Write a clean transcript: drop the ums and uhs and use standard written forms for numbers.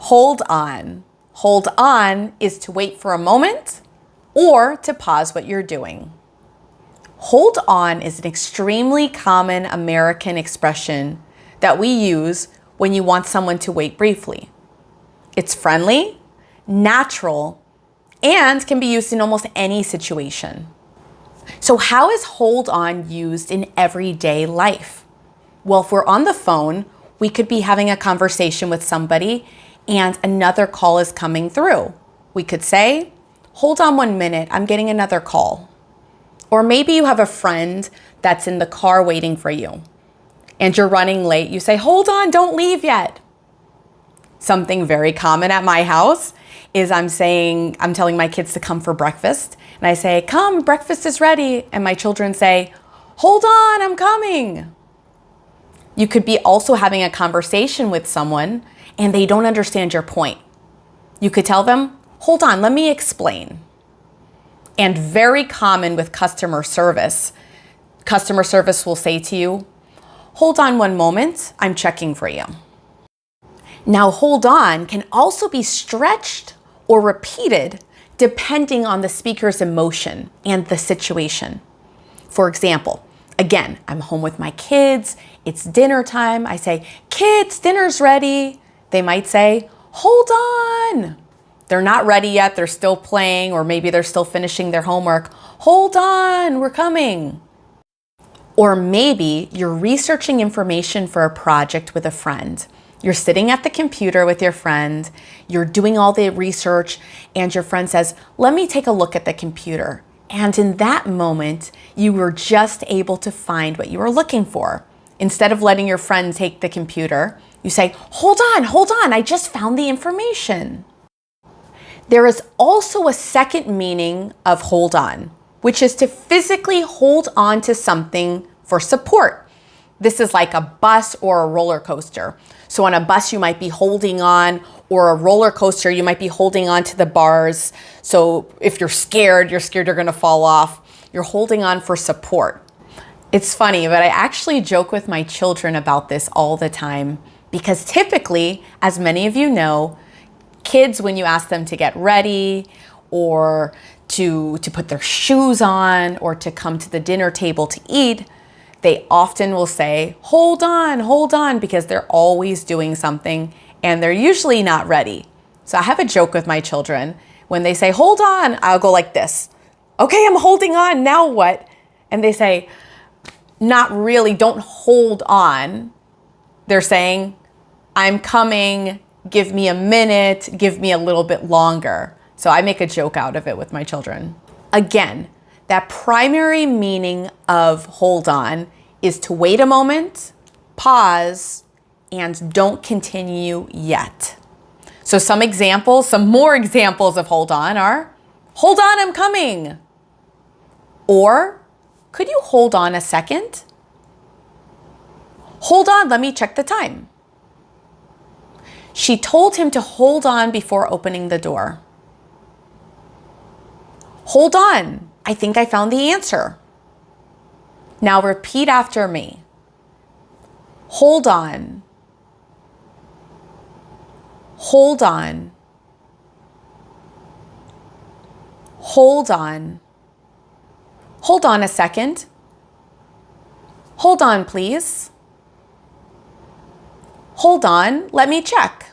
Hold on. Hold on is to wait for a moment or to pause what you're doing. Hold on is an extremely common American expression that we use when you want someone to wait briefly. It's friendly, natural, and can be used in almost any situation. So how is hold on used in everyday life? Well, if we're on the phone, we could be having a conversation with somebody and another call is coming through. We could say, hold on 1 minute, I'm getting another call. Or maybe you have a friend that's in the car waiting for you and you're running late. You say, hold on, don't leave yet. Something very common at my house is I'm telling my kids to come for breakfast. And I say, come, breakfast is ready. And my children say, hold on, I'm coming. You could be also having a conversation with someone and they don't understand your point. You could tell them, hold on, let me explain. And very common with customer service will say to you, hold on 1 moment, I'm checking for you. Now, hold on can also be stretched or repeated depending on the speaker's emotion and the situation. For example, again, I'm home with my kids, it's dinner time. I say, kids, dinner's ready. They might say, hold on. They're not ready yet, they're still playing, or maybe they're still finishing their homework. Hold on, we're coming. Or maybe you're researching information for a project with a friend. You're sitting at the computer with your friend, you're doing all the research, and your friend says, let me take a look at the computer. And in that moment, you were just able to find what you were looking for. Instead of letting your friend take the computer, you say, hold on, I just found the information. There is also a second meaning of hold on, which is to physically hold on to something for support. This is like a bus or a roller coaster. So on a bus, you might be holding on, or a roller coaster, you might be holding on to the bars. So if you're scared you're gonna fall off. You're holding on for support. It's funny, but I actually joke with my children about this all the time because typically, as many of you know, kids, when you ask them to get ready or to put their shoes on or to come to the dinner table to eat, they often will say, hold on, because they're always doing something and they're usually not ready. So I have a joke with my children. When they say, hold on, I'll go like this. Okay, I'm holding on, now what? And they say, not really, don't hold on. They're saying, I'm coming, give me a minute, give me a little bit longer. So I make a joke out of it with my children. Again, that primary meaning of hold on is to wait a moment, pause, and don't continue yet. So some more examples of hold on are, hold on, I'm coming. Or, could you hold on a second? Hold on, let me check the time. She told him to hold on before opening the door. Hold on, I think I found the answer. Now repeat after me. Hold on. Hold on. Hold on. Hold on a second. Hold on, please. Hold on, let me check.